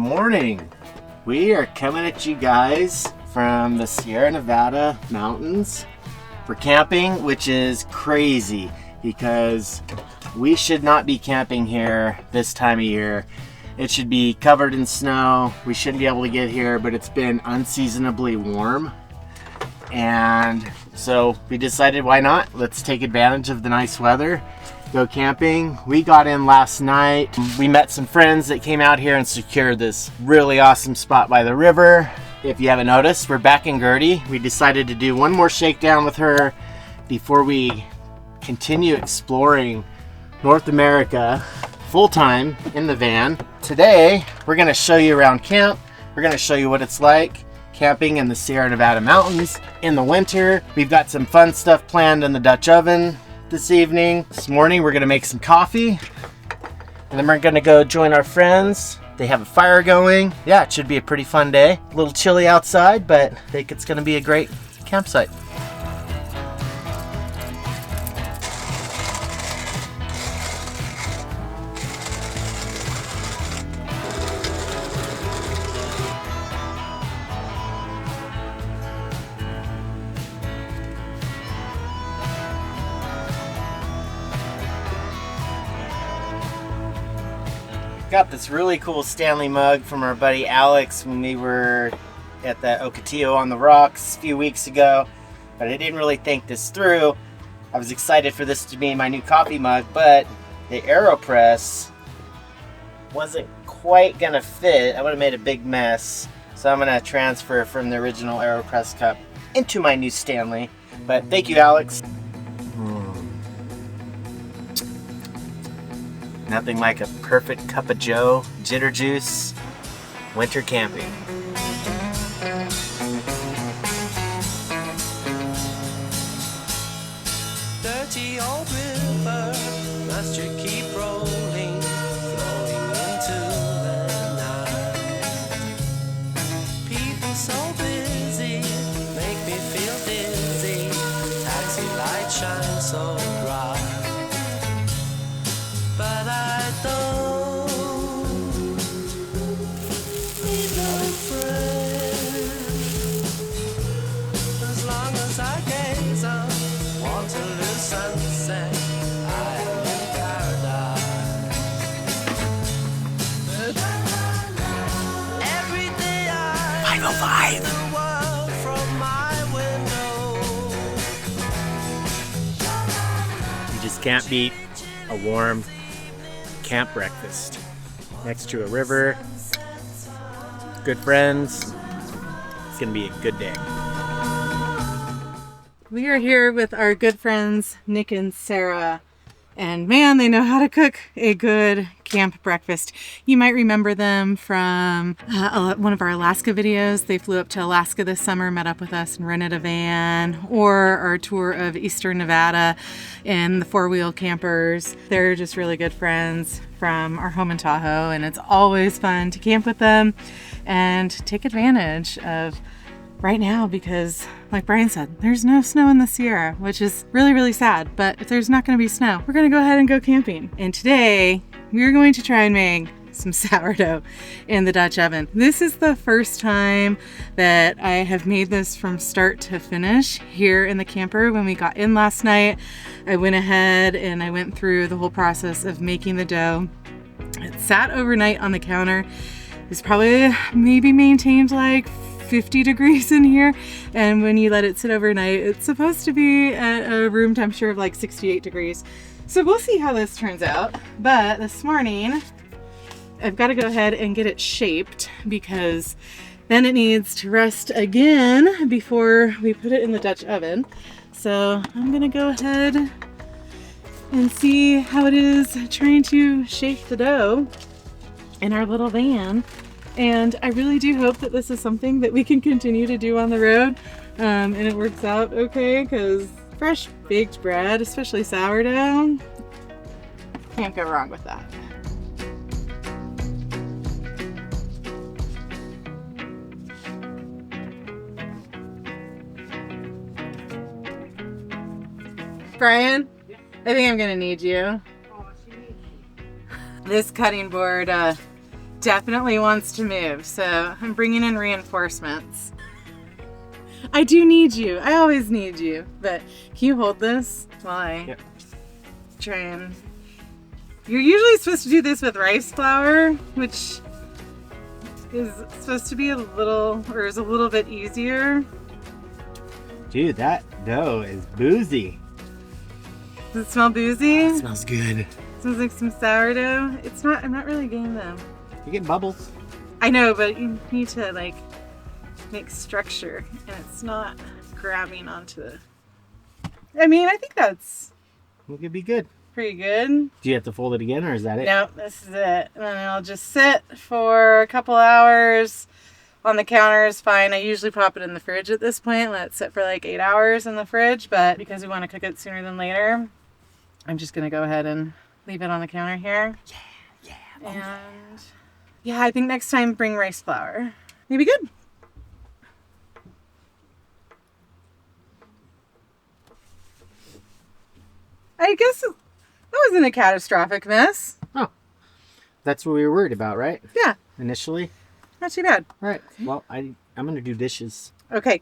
morning. We are coming at you guys from the Sierra Nevada mountains for camping, which is crazy because we should not be camping here this time of year. It should be covered in snow. We shouldn't be able to get here, but it's been unseasonably warm. And so we decided, why not? Let's take advantage of the nice weather, go camping. We got in last night. We met some friends that came out here and secured this really awesome spot by the river. If you haven't noticed, we're back in Gertie. We decided to do one more shakedown with her before we continue exploring North America full-time in the van. Today, we're gonna show you around camp. We're gonna show you what it's like camping in the Sierra Nevada mountains in the winter. We've got some fun stuff planned in the Dutch oven this evening. This morning we're gonna make some coffee and then we're gonna go join our friends. They have a fire going. Yeah, it should be a pretty fun day. A little chilly outside, but I think it's gonna be a great campsite. Got this really cool Stanley mug from our buddy Alex when we were at the Ocotillo on the rocks a few weeks ago, but I didn't really think this through. I was excited for this to be my new coffee mug, but the AeroPress wasn't quite gonna fit. I would have made a big mess, so I'm gonna transfer from the original AeroPress cup into my new Stanley. But thank you, Alex. Nothing like a perfect cup of joe, jitter juice, winter camping. Dirty old river, must you keep rolling, flowing into the night. People so busy, make me feel dizzy, taxi lights shine so bright. But I don't need no friend. As long as I gaze on Waterloo sunset, I am in paradise. Every day I see the world from my window. You just can't beat a warm camp breakfast next to a river, good friends. It's gonna be a good day. We are here with our good friends Nick and Sarah, and man, they know how to cook a good camp breakfast. You might remember them from one of our Alaska videos. They flew up to Alaska this summer, met up with us and rented a van, or our tour of Eastern Nevada in the four-wheel campers. They're just really good friends from our home in Tahoe, and it's always fun to camp with them and take advantage of right now because, like Brian said, there's no snow in the Sierra, which is really, really sad. But if there's not going to be snow, we're going to go ahead and go camping. And today we're going to try and make some sourdough in the Dutch oven. This is the first time that I have made this from start to finish here in the camper. When we got in last night, I went ahead and I went through the whole process of making the dough. It sat overnight on the counter. It's probably maybe maintained like 50 degrees in here, and when you let it sit overnight, it's supposed to be at a room temperature of like 68 degrees. So we'll see how this turns out. But this morning I've got to go ahead and get it shaped because then it needs to rest again before we put it in the Dutch oven. So I'm gonna go ahead and see how it is trying to shape the dough in our little van. And I really do hope that this is something that we can continue to do on the road, and it works out okay, because fresh baked bread, especially sourdough, can't go wrong with that. Brian, I think I'm gonna need you. This cutting board definitely wants to move, so I'm bringing in reinforcements. I do need you. I always need you. But can you hold this while I try and... You're usually supposed to do this with rice flour, which is supposed to be a little bit easier. Dude, that dough is boozy. Does it smell boozy? It smells good. Smells like some sourdough. It's not, I'm not really getting them. You're getting bubbles. I know, but you need to like make structure, and it's not grabbing onto the... I mean, I think that's It could be good. pretty good. Do you have to fold it again, or is that it? Nope, this is it. And then it'll just sit for a couple hours on the counter is fine. I usually pop it in the fridge at this point. Let it sit for like 8 hours in the fridge, but because we want to cook it sooner than later, I'm just going to go ahead and leave it on the counter here. Yeah. And yeah, I think next time bring rice flour. Maybe good. I guess that wasn't a catastrophic mess. Oh, that's what we were worried about, right? Yeah, Initially. not too bad. All right. Well, I'm gonna do dishes, Okay,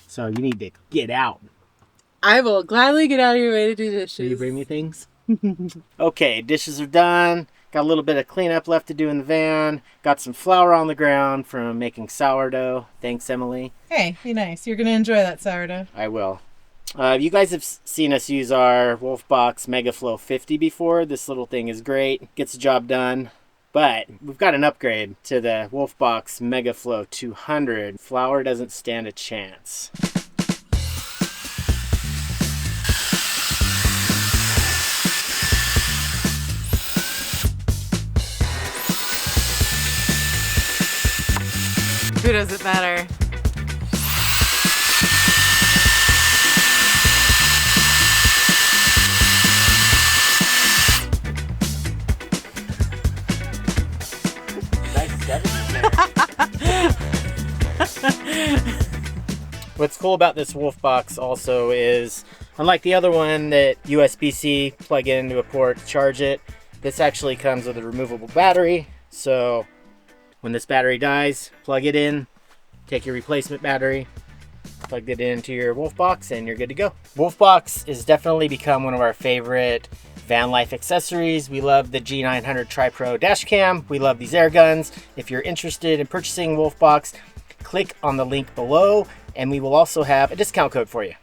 so you need to get out. I will gladly get out of your way to do dishes. Will you bring me things? Okay, dishes are done. Got a little bit of cleanup left to do in the van. Got some flour on the ground from making sourdough. Thanks, Emily. Hey, be nice. You're gonna enjoy that sourdough. I will. You guys have seen us use our Wolfbox MegaFlow 50 before. This little thing is great. Gets the job done. But we've got an upgrade to the Wolfbox MegaFlow 200. Flour doesn't stand a chance. Who does it better? What's cool about this Wolfbox also is, unlike the other one that USB-C plug in into a port to charge it, this actually comes with a removable battery. So when this battery dies, plug it in, take your replacement battery, plug it into your Wolfbox, and you're good to go. Wolfbox has definitely become one of our favorite van life accessories. We love the G900 Tri-Pro dash cam. We love these air guns. If you're interested in purchasing Wolfbox, click on the link below, and we will also have a discount code for you.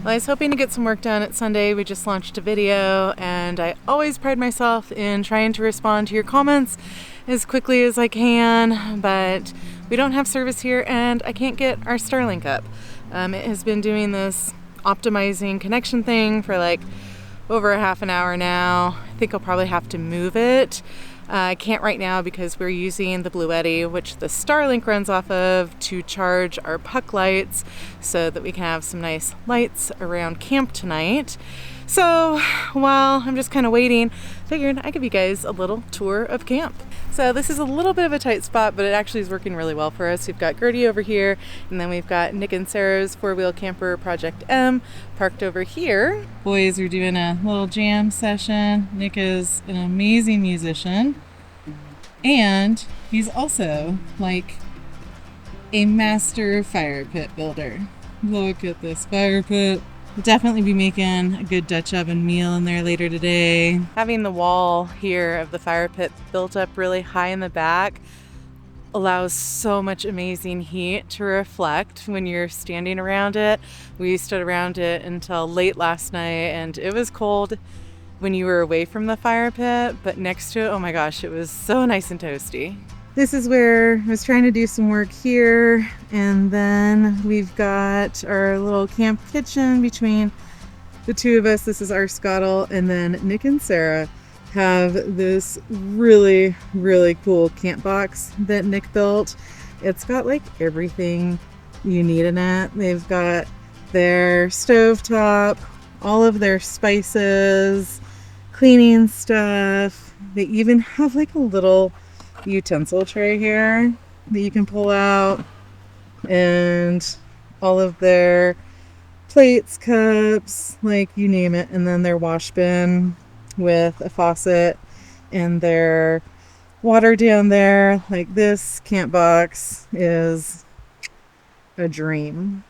Well, I was hoping to get some work done at Sunday. We just launched a video, and I always pride myself in trying to respond to your comments as quickly as I can, but we don't have service here and I can't get our Starlink up. It has been doing this optimizing connection thing for like over a half an hour now. I think I'll probably have to move it. I can't right now because we're using the Bluetti, which the Starlink runs off of, to charge our puck lights so that we can have some nice lights around camp tonight. So while I'm just kind of waiting, figured I give you guys a little tour of camp. So this is a little bit of a tight spot, but it actually is working really well for us. We've got Gertie over here, and then we've got Nick and Sarah's four-wheel camper Project M parked over here. Boys are doing a little jam session. Nick is an amazing musician, and he's also like a master fire pit builder. Look at this fire pit. We'll definitely be making a good Dutch oven meal in there later today. Having the wall here of the fire pit built up really high in the back allows so much amazing heat to reflect when you're standing around it. We stood around it until late last night, and it was cold when you were away from the fire pit, but next to it, oh my gosh, it was so nice and toasty. This is where I was trying to do some work here, and then we've got our little camp kitchen between the two of us. This is our scuttle, and then Nick and Sarah have this really, really cool camp box that Nick built. It's got like everything you need in it. They've got their stovetop, all of their spices, cleaning stuff. They even have like a little utensil tray here that you can pull out, and all of their plates, cups, like you name it, and then their wash bin with a faucet and their water down there. Like, this camp box is a dream.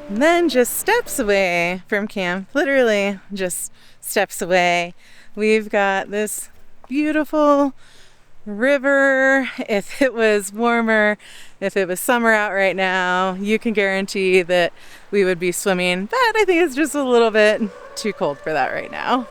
And then just steps away from camp, literally just steps away, we've got this beautiful river. If it was warmer, if it was summer out right now, you can guarantee that we would be swimming, but I think it's just a little bit too cold for that right now.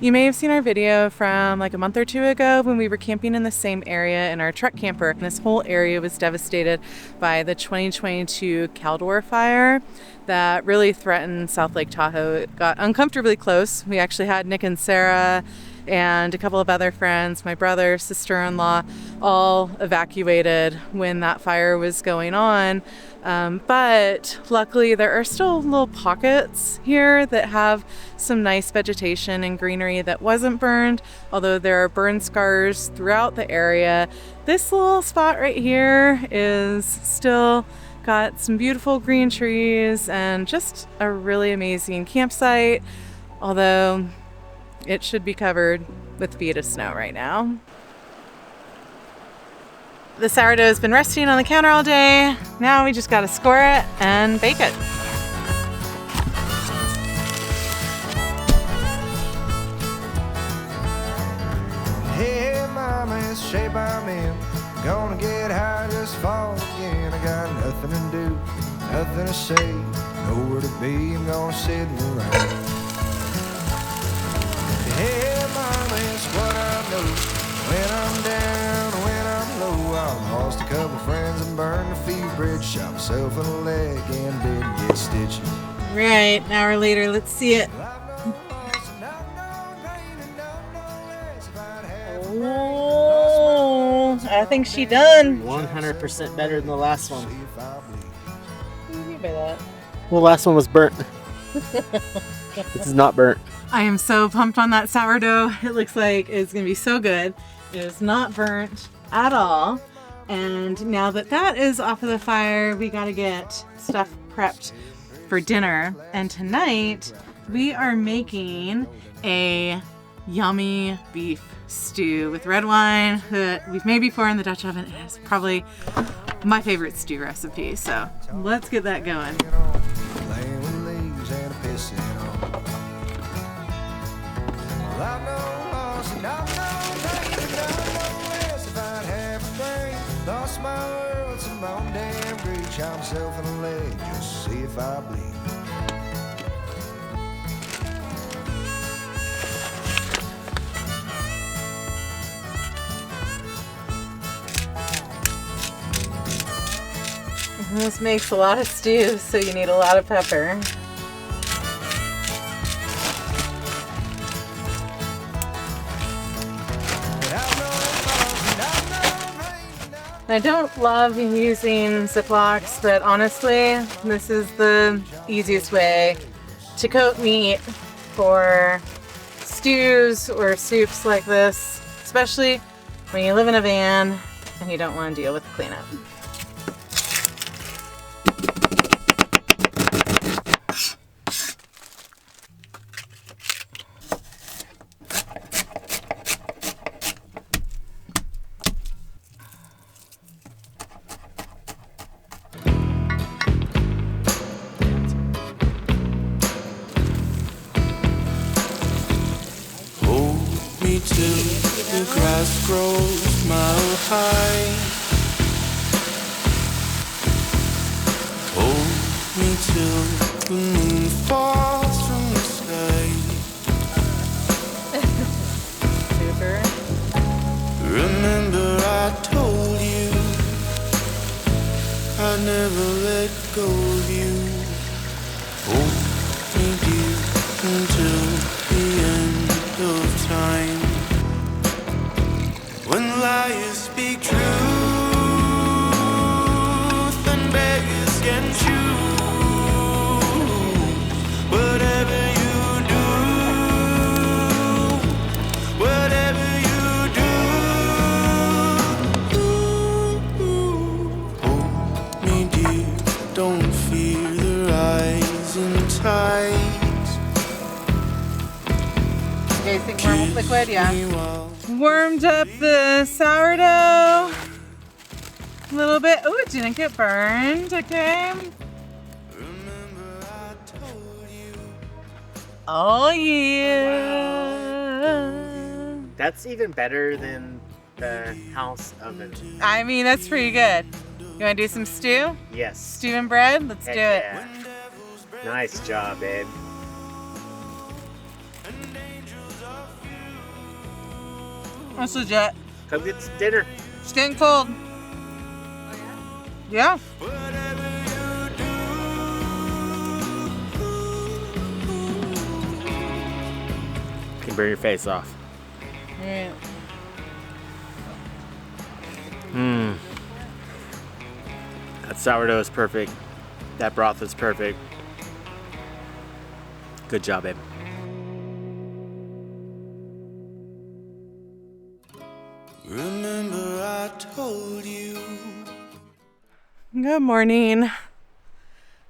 You may have seen our video from like a month or two ago when we were camping in the same area in our truck camper. And this whole area was devastated by the 2022 Caldor fire that really threatened South Lake Tahoe. It got uncomfortably close. We actually had Nick and Sarah and a couple of other friends, my brother, sister-in-law, all evacuated when that fire was going on. But luckily there are still little pockets here that have some nice vegetation and greenery that wasn't burned, although there are burn scars throughout the area. This little spot right here is still got some beautiful green trees and just a really amazing campsite, although it should be covered with feet of snow right now. The sourdough has been resting on the counter all day. Now we just gotta score it and bake it. Hey, mama, it's shape I'm in. Gonna get high, just fall again. I got nothing to do, nothing to say, nowhere to be. I'm gonna sit around. Hey, mama, it's what I know. When I'm down, when I'm low, I lost a couple friends and burned a few bridges. Shot myself in the leg and didn't get stitches. Right, an hour later, let's see it. Oh, I think she done. 100% better than the last one. What do you mean by that? Well, last one was burnt. This is not burnt. I am so pumped on that sourdough. It looks like it's gonna be so good. It is not burnt at all. And now that that is off of the fire, we gotta get stuff prepped for dinner. And tonight we are making a yummy beef stew with red wine that we've made before in the Dutch oven. It's probably my favorite stew recipe. So let's get that going. Laying with leaves and a pissing on. Well, I've no loss and I've no pain and I've no rest. If I'd have a brain, lost my world, some wrong damn grief. Shot myself in the leg, just see if I bleed. This makes a lot of stew, so you need a lot of pepper. I don't love using Ziplocs, but honestly, this is the easiest way to coat meat for stews or soups like this, especially when you live in a van and you don't want to deal with the cleanup. Till the grass grows mile high. Hold me till the moon falls from the sky. Super. Remember I told you I'd never let go of you. Hold me dear until the end of time. When liars speak truth and Warm liquid, yeah. me while Warmed up the sourdough a little bit. Oh, it didn't get burned. Okay. remember I told you. Oh yeah. That's even better than the house oven. I mean, that's pretty good. You want to do some stew? Yes. Stew and bread? Let's Heck do it. yeah. Nice job, babe. That's legit. Come get some dinner. Staying cold. Yeah. You can burn your face off. All right. Mmm. That sourdough is perfect. That broth is perfect. Good job, babe. Remember I told you. Good morning.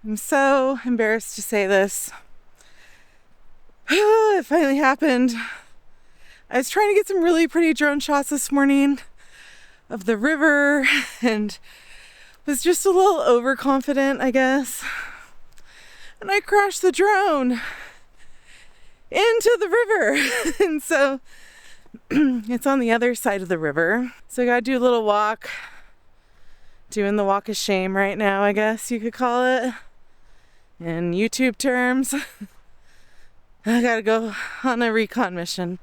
I'm so embarrassed to say this. It finally happened. I was trying to get some really pretty drone shots this morning of the river and was just a little overconfident, I guess. And I crashed the drone into the river. And so it's on the other side of the river. So I gotta do a little walk. Doing the walk of shame right now, I guess you could call it. In YouTube terms. I gotta go on a recon mission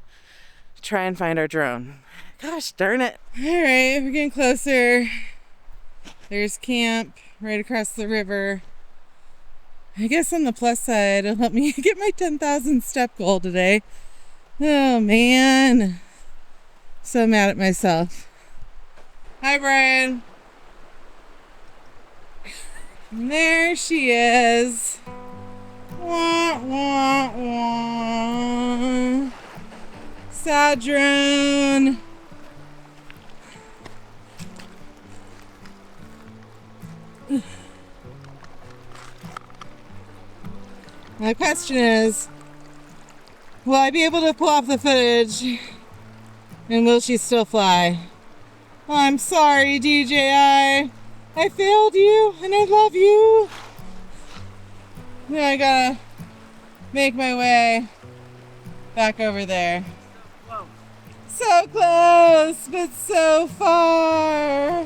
to try and find our drone. Gosh darn it. Alright, we're getting closer. There's camp right across the river. I guess on the plus side, it'll help me get my 10,000 step goal today. Oh man. So mad at myself. Hi, Brian. And there she is. Wah, wah, wah. Sad drone. My question is, will I be able to pull off the footage? And will she still fly? Oh, I'm sorry, DJI. I failed you, and I love you. Now I gotta make my way back over there. Whoa. So close, but so far.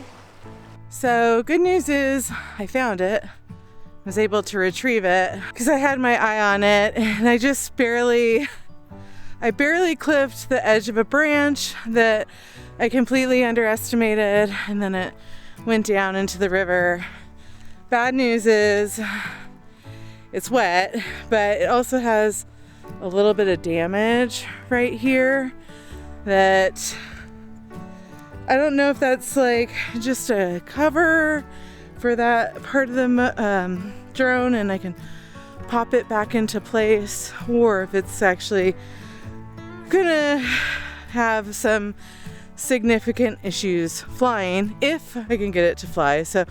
So good news is I found it. I was able to retrieve it because I had my eye on it, and I barely clipped the edge of a branch that I completely underestimated, and then it went down into the river. Bad news is it's wet, but it also has a little bit of damage right here that I don't know if that's like just a cover for that part of the drone and I can pop it back into place, or if it's actually gonna have some significant issues flying if I can get it to fly. So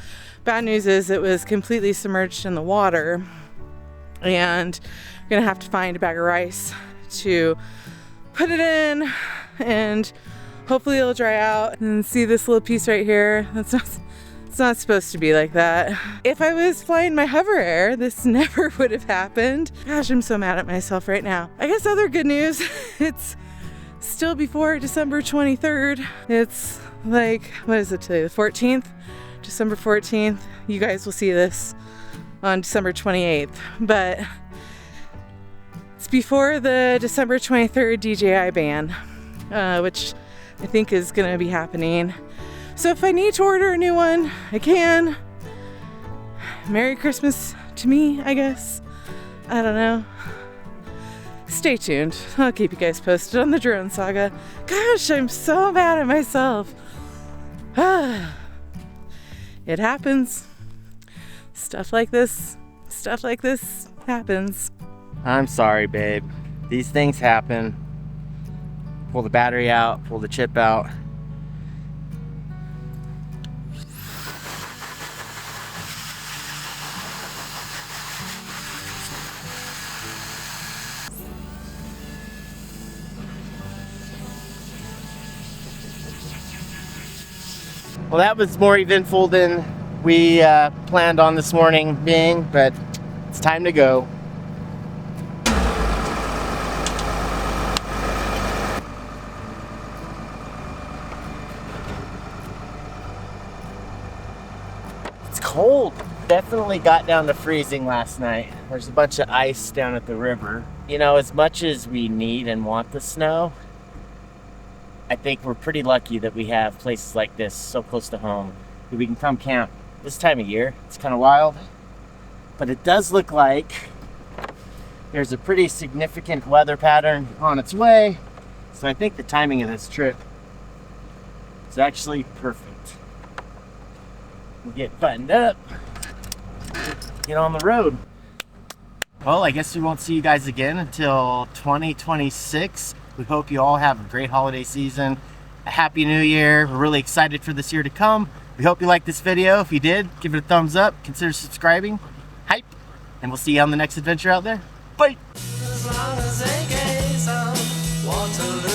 bad news is it was completely submerged in the water, and I'm gonna have to find a bag of rice to put it in, and hopefully it'll dry out. And see this little piece right here, it's not supposed to be like that. If I was flying my hover air, this never would have happened. Gosh, I'm so mad at myself right now. I guess other good news, it's still before December 23rd. It's like, what is it today, the 14th? December 14th. You guys will see this on December 28th, but it's before the December 23rd DJI ban, which I think is gonna be happening. So if I need to order a new one, I can. Merry Christmas to me, I guess. I don't know. Stay tuned. I'll keep you guys posted on the drone saga. Gosh, I'm so mad at myself. It happens. Stuff like this happens. I'm sorry, babe. These things happen. Pull the battery out, pull the chip out. Well, that was more eventful than we planned on this morning being, but it's time to go. It's cold. Definitely got down to freezing last night. There's a bunch of ice down at the river. You know, as much as we need and want the snow, I think we're pretty lucky that we have places like this so close to home that we can come camp this time of year. It's kind of wild, but it does look like there's a pretty significant weather pattern on its way. So I think the timing of this trip is actually perfect. We'll get buttoned up, get on the road. Well, I guess we won't see you guys again until 2026. We hope you all have a great holiday season, a happy new year. We're really excited for this year to come. We hope you liked this video. If you did, give it a thumbs up, consider subscribing, hype, and we'll see you on the next adventure out there. Bye! As long as they gaze on Waterloo.